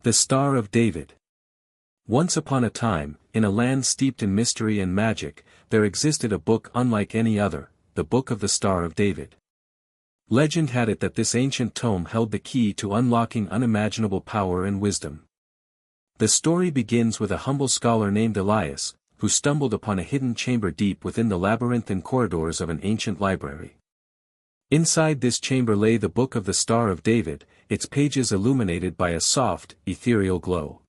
The Star of David. Once upon a time, in a land steeped in mystery and magic, there existed a book unlike any other, the Book of the Star of David. Legend had it that this ancient tome held the key to unlocking unimaginable power and wisdom. The story begins with a humble scholar named Elias, who stumbled upon a hidden chamber deep within the labyrinthine corridors of an ancient library. Inside this chamber lay the Book of the Star of David, its pages illuminated by a soft, ethereal glow.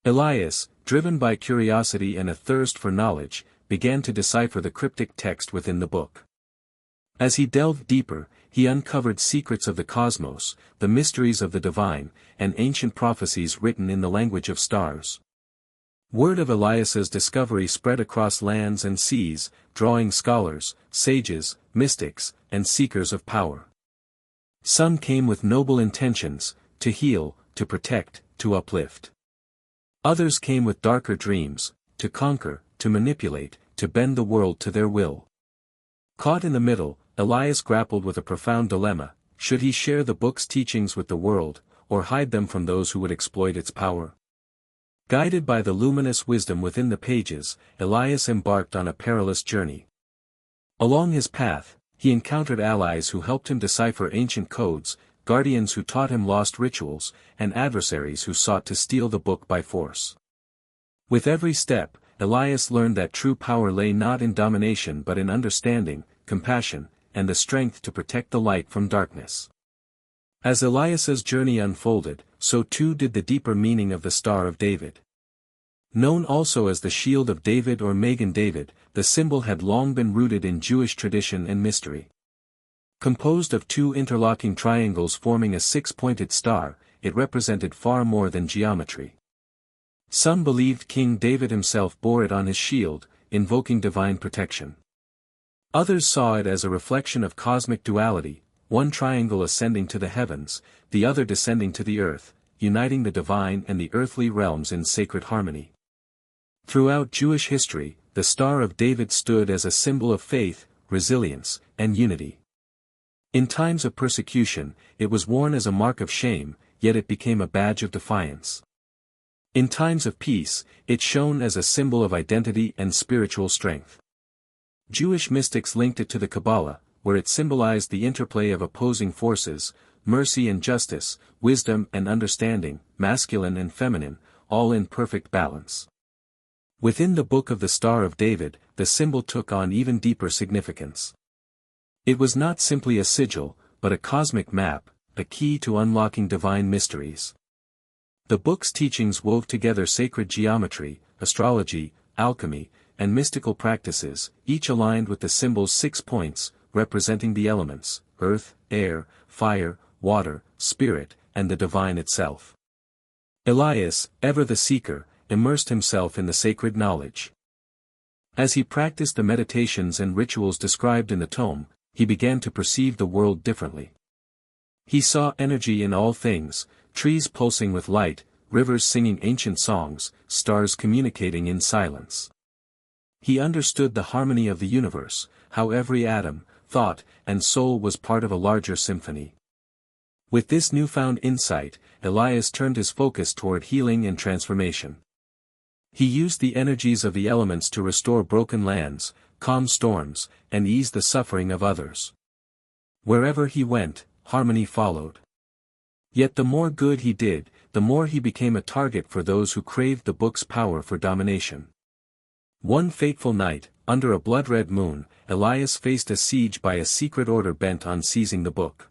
Elias, driven by curiosity and a thirst for knowledge, began to decipher the cryptic text within the book. As he delved deeper, he uncovered secrets of the cosmos, the mysteries of the divine, and ancient prophecies written in the language of stars. Word of Elias's discovery spread across lands and seas, drawing scholars, sages, mystics, and seekers of power. Some came with noble intentions, to heal, to protect, to uplift. Others came with darker dreams, to conquer, to manipulate, to bend the world to their will. Caught in the middle, Elias grappled with a profound dilemma: should he share the book's teachings with the world, or hide them from those who would exploit its power? Guided by the luminous wisdom within the pages, Elias embarked on a perilous journey. Along his path, he encountered allies who helped him decipher ancient codes, guardians who taught him lost rituals, and adversaries who sought to steal the book by force. With every step, Elias learned that true power lay not in domination but in understanding, compassion, and the strength to protect the light from darkness. As Elias's journey unfolded, so too did the deeper meaning of the Star of David. Known also as the Shield of David or Magen David, the symbol had long been rooted in Jewish tradition and mystery. Composed of two interlocking triangles forming a six-pointed star, it represented far more than geometry. Some believed King David himself bore it on his shield, invoking divine protection. Others saw it as a reflection of cosmic duality, one triangle ascending to the heavens, the other descending to the earth, uniting the divine and the earthly realms in sacred harmony. Throughout Jewish history, the Star of David stood as a symbol of faith, resilience, and unity. In times of persecution, it was worn as a mark of shame, yet it became a badge of defiance. In times of peace, it shone as a symbol of identity and spiritual strength. Jewish mystics linked it to the Kabbalah, where it symbolized the interplay of opposing forces, mercy and justice, wisdom and understanding, masculine and feminine, all in perfect balance. Within the Book of the Star of David, the symbol took on even deeper significance. It was not simply a sigil, but a cosmic map, a key to unlocking divine mysteries. The book's teachings wove together sacred geometry, astrology, alchemy, and mystical practices, each aligned with the symbol's 6 points, representing the elements: earth, air, fire, water, spirit, and the divine itself. Elias, ever the seeker, immersed himself in the sacred knowledge. As he practiced the meditations and rituals described in the tome, he began to perceive the world differently. He saw energy in all things, trees pulsing with light, rivers singing ancient songs, stars communicating in silence. He understood the harmony of the universe, how every atom, thought, and soul was part of a larger symphony. With this newfound insight, Elias turned his focus toward healing and transformation. He used the energies of the elements to restore broken lands, calm storms, and ease the suffering of others. Wherever he went, harmony followed. Yet the more good he did, the more he became a target for those who craved the book's power for domination. One fateful night, under a blood-red moon, Elias faced a siege by a secret order bent on seizing the book.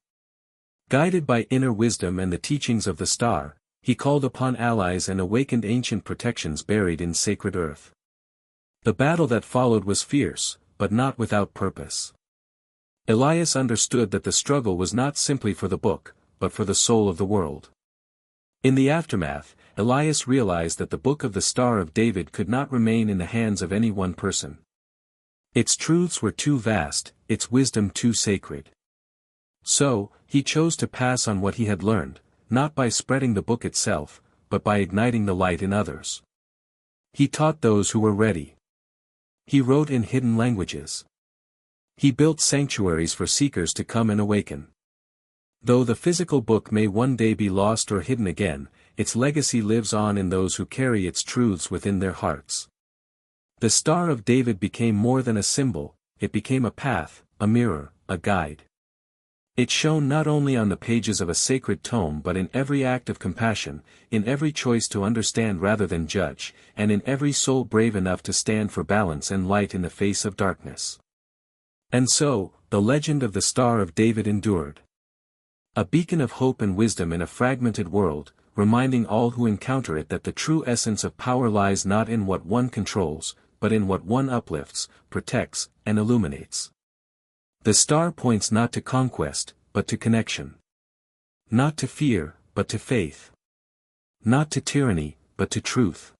Guided by inner wisdom and the teachings of the star, he called upon allies and awakened ancient protections buried in sacred earth. The battle that followed was fierce, but not without purpose. Elias understood that the struggle was not simply for the book, but for the soul of the world. In the aftermath, Elias realized that the Book of the Star of David could not remain in the hands of any one person. Its truths were too vast, its wisdom too sacred. So, he chose to pass on what he had learned, not by spreading the book itself, but by igniting the light in others. He taught those who were ready. He wrote in hidden languages. He built sanctuaries for seekers to come and awaken. Though the physical book may one day be lost or hidden again, its legacy lives on in those who carry its truths within their hearts. The Star of David became more than a symbol, it became a path, a mirror, a guide. It shone not only on the pages of a sacred tome but in every act of compassion, in every choice to understand rather than judge, and in every soul brave enough to stand for balance and light in the face of darkness. And so, the legend of the Star of David endured. A beacon of hope and wisdom in a fragmented world, reminding all who encounter it that the true essence of power lies not in what one controls, but in what one uplifts, protects, and illuminates. The star points not to conquest, but to connection. Not to fear, but to faith. Not to tyranny, but to truth.